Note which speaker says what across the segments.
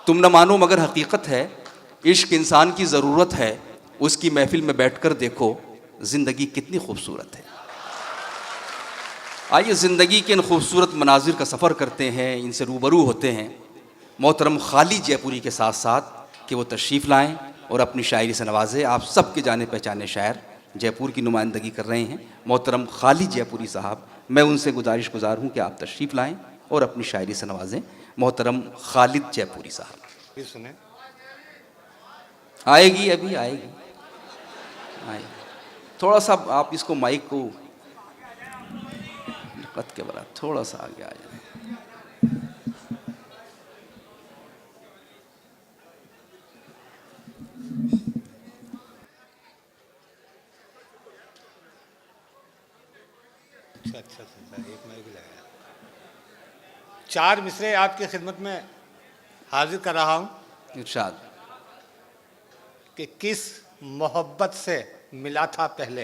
Speaker 1: तुम न मानो मगर हकीकत है, इश्क इंसान की ज़रूरत है, उसकी महफिल में बैठकर देखो ज़िंदगी कितनी खूबसूरत है। आइए ज़िंदगी के इन खूबसूरत मनाजिर का सफ़र करते हैं, इनसे रूबरू होते हैं मोहतरम खालिद जयपुरी के साथ साथ कि वो तशरीफ़ लाएँ और अपनी शायरी से नवाजें। आप सबके जाने पहचाने शायर जयपुर की नुमाइंदगी कर रहे हैं मोहतरम खालिद जयपुरी साहब। मैं उनसे गुजारिश हूँ कि आप तशरीफ़ लाएँ और अपनी शायरी से नवाजें मोहतरम खालिद जयपुरी साहब।
Speaker 2: सुने
Speaker 1: आएगी, अभी आएगी, आएगी। थोड़ा सा आप इसको माइक को कत के बराबर थोड़ा सा आगे आ जाए।
Speaker 2: अच्छा, एक माइक भी लगाया। 4 मिसरे आपकी खिदमत में हाजिर कर रहा हूँ।
Speaker 1: इरशाद।
Speaker 2: कि किस मोहब्बत से मिला था पहले,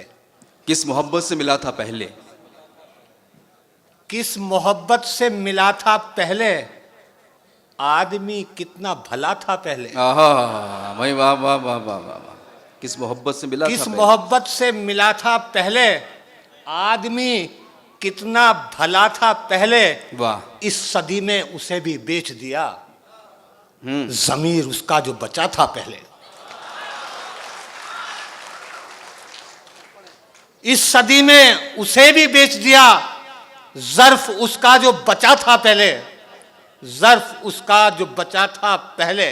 Speaker 1: किस मोहब्बत से मिला था पहले,
Speaker 2: किस मोहब्बत से मिला था पहले, आदमी कितना भला था पहले।
Speaker 1: आहा भाई, वाह वाह वाह वाह वाह वाह। किस मोहब्बत से मिला था
Speaker 2: किस
Speaker 1: पहले,
Speaker 2: मोहब्बत से मिला था पहले, आदमी कितना भला था पहले,
Speaker 1: वाह।
Speaker 2: इस सदी में उसे भी बेच दिया ज़मीर उसका जो बचा था पहले। इस सदी में उसे भी बेच दिया ज़र्फ उसका जो बचा था पहले, ज़र्फ उसका जो बचा था पहले।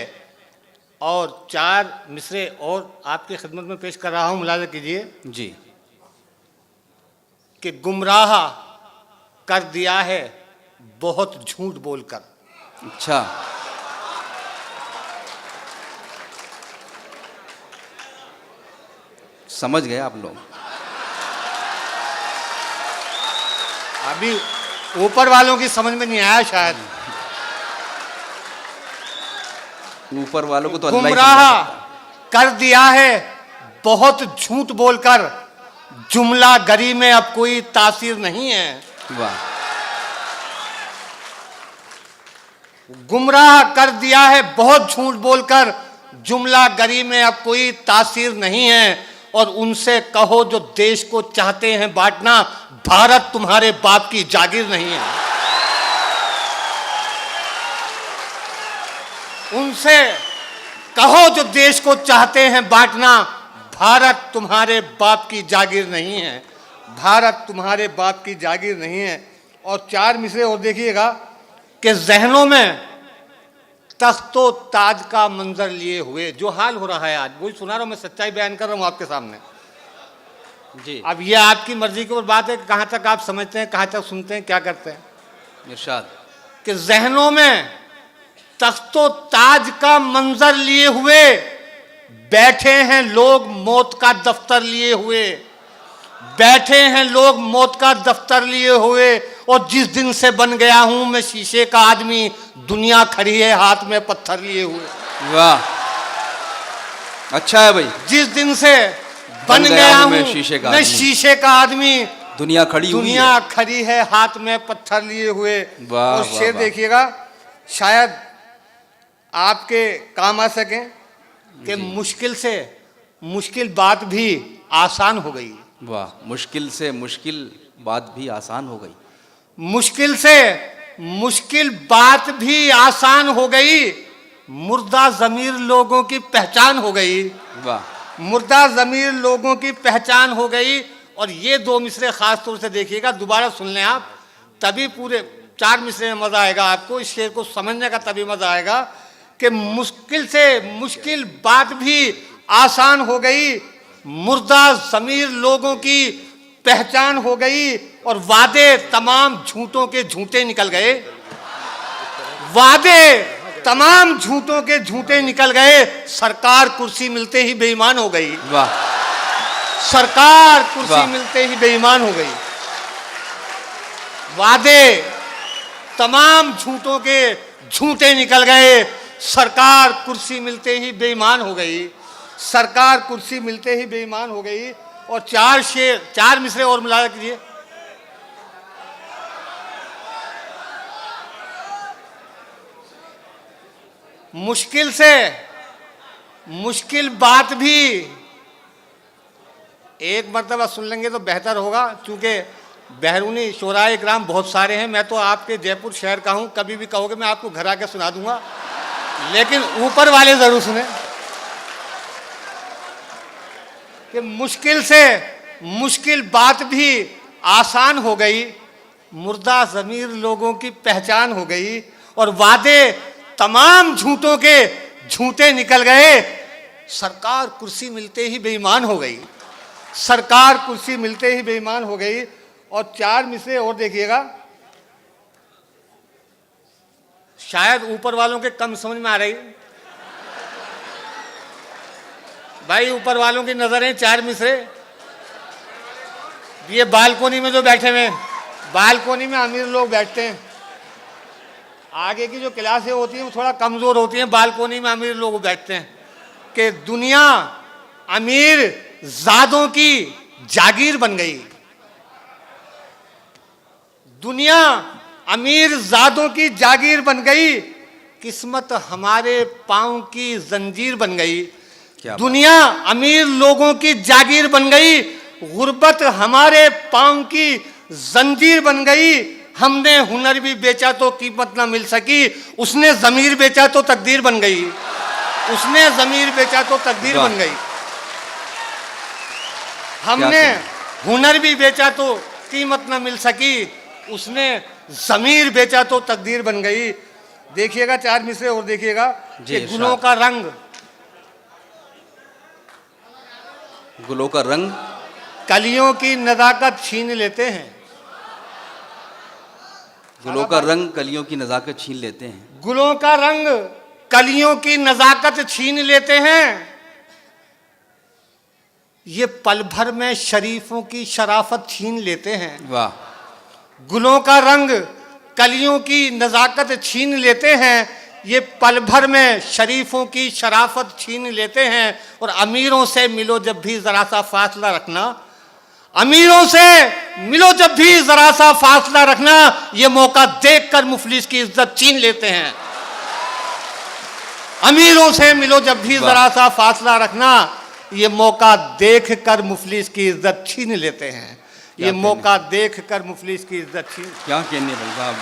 Speaker 2: और 4 मिसरे और आपकी खिदमत में पेश कर रहा हूं, मुलाज़ा कीजिए
Speaker 1: जी।
Speaker 2: कि गुमराह कर दिया है बहुत झूठ बोलकर।
Speaker 1: अच्छा, समझ गए आप लोग।
Speaker 2: अभी ऊपर वालों की समझ में नहीं आया शायद।
Speaker 1: ऊपर वालों को तो अल्लाह ही
Speaker 2: गुमराह
Speaker 1: समझा सकता
Speaker 2: कर दिया है बहुत झूठ बोलकर, जुमला गरी में अब कोई तासीर नहीं है।
Speaker 1: है। वाह।
Speaker 2: गुमराह कर दिया है बहुत झूठ बोलकर, जुमला गरी में अब कोई तासीर नहीं है। और उनसे कहो जो देश को चाहते हैं बांटना, भारत तुम्हारे बाप की जागीर नहीं है। उनसे कहो जो देश को चाहते हैं बांटना, भारत तुम्हारे बाप की जागीर नहीं है। भारत तुम्हारे बाप की जागीर नहीं है। और 4 मिसरे और देखिएगा कि जहनों में तख्तो ताज का मंजर लिए हुए जो हाल हो रहा है आज, वही सुना रहा हूं मैं, सच्चाई बयान कर रहा हूं आपके सामने
Speaker 1: जी।
Speaker 2: अब ये आपकी मर्जी के ऊपर बात है कि कहां तक आप समझते हैं, कहां तक सुनते हैं, क्या करते हैं।
Speaker 1: इरशाद।
Speaker 2: कि जहनों में तख्तो ताज का मंजर लिए हुए बैठे हैं लोग मौत का दफ्तर लिए हुए, बैठे हैं लोग मौत का दफ्तर लिए हुए। और जिस दिन से बन गया हूं मैं शीशे का आदमी, दुनिया खड़ी है हाथ में पत्थर लिए हुए।
Speaker 1: वाह, अच्छा है भाई।
Speaker 2: जिस दिन से बन गया हूं मैं शीशे का आदमी,
Speaker 1: दुनिया खड़ी हुई है।
Speaker 2: दुनिया खड़ी है हाथ में पत्थर लिए हुए।
Speaker 1: वाह,
Speaker 2: और शेर देखिएगा, शायद आपके काम आ सके कि मुश्किल से मुश्किल बात भी आसान हो गई।
Speaker 1: वाह, मुश्किल से मुश्किल बात भी आसान हो गई।
Speaker 2: मुश्किल से मुश्किल बात भी आसान हो गई, मुर्दा ज़मीर लोगों की पहचान हो गई।
Speaker 1: वाह,
Speaker 2: मुर्दा ज़मीर लोगों की पहचान हो गई। और ये 2 मिसरे खास तौर से देखिएगा, दोबारा सुन लें आप, तभी पूरे 4 मिसरे में मज़ा आएगा आपको। इस शेर को समझने का तभी मज़ा आएगा कि मुश्किल से मुश्किल बात भी आसान हो गई, मुर्दा ज़मीर लोगों की पहचान हो गई। और वादे तमाम झूठों के झूठे निकल गए, वादे तमाम झूठों के झूठे निकल गए। सरकार कुर्सी मिलते ही बेईमान हो गई।
Speaker 1: वाह,
Speaker 2: सरकार कुर्सी मिलते ही बेईमान हो गई। वादे तमाम झूठों के झूठे निकल गए, सरकार कुर्सी मिलते ही बेईमान हो गई। सरकार कुर्सी मिलते ही बेईमान हो गई। और 4 मिसरे और मुलाजा कीजिए। मुश्किल से मुश्किल बात भी एक मरतबा सुन लेंगे तो बेहतर होगा, क्योंकि बैरूनी शोराए इकराम बहुत सारे हैं। मैं तो आपके जयपुर शहर का हूँ, कभी भी कहोगे मैं आपको घर आके सुना दूंगा, लेकिन ऊपर वाले जरूर सुने कि मुश्किल से मुश्किल बात भी आसान हो गई, मुर्दा ज़मीर लोगों की पहचान हो गई, और वादे तमाम झूठों के झूठे निकल गए। सरकार कुर्सी मिलते ही बेईमान हो गई, सरकार कुर्सी मिलते ही बेईमान हो गई। और 4 मिसरे और देखिएगा, शायद ऊपर वालों के कम समझ में आ रही। भाई ऊपर वालों की नजरें 4 मिसरे, ये बालकोनी में जो बैठे हुए, बालकोनी में अमीर लोग बैठते हैं, आगे की जो क्लासें होती हैं वो थोड़ा कमजोर होती हैं, बालकोनी में अमीर लोग बैठते हैं कि दुनिया अमीर जादों की जागीर बन गई, दुनिया अमीर जादों की जागीर बन गई, किस्मत हमारे पांव की जंजीर बन गई। दुनिया अमीर लोगों की जागीर बन गई, गुर्बत हमारे पांव की जंजीर बन गई। हमने हुनर भी बेचा तो कीमत ना मिल सकी, उसने जमीर बेचा तो तकदीर बन गई, उसने जमीर बेचा तो तकदीर बन गई। हमने हुनर भी बेचा तो कीमत ना मिल सकी, उसने जमीर बेचा तो तकदीर बन गई। देखिएगा 4 मिसरे और देखिएगा कि गुलों का रंग,
Speaker 1: गुलों का रंग
Speaker 2: कलियों की नजाकत छीन लेते हैं,
Speaker 1: गुलों का रंग कलियों की नजाकत छीन लेते हैं,
Speaker 2: गुलों का रंग कलियों की नजाकत छीन लेते हैं। ये पल भर में शरीफों की शराफत छीन लेते हैं।
Speaker 1: वाह।
Speaker 2: गुलों का रंग कलियों की नजाकत छीन लेते हैं, ये पल भर में शरीफों की शराफत छीन लेते हैं। और अमीरों से मिलो जब भी जरा सा फासला रखना, अमीरों से मिलो जब भी जरा सा फासला रखना, ये मौका देखकर मुफलिस की इज्जत छीन लेते हैं। अमीरों से मिलो जब भी जरा सा फासला रखना, ये मौका देखकर मुफलिस की इज्जत छीन लेते हैं। ये मौका देखकर मुफलिस की इज्जत छीन।
Speaker 1: क्या कहने भाई साहब।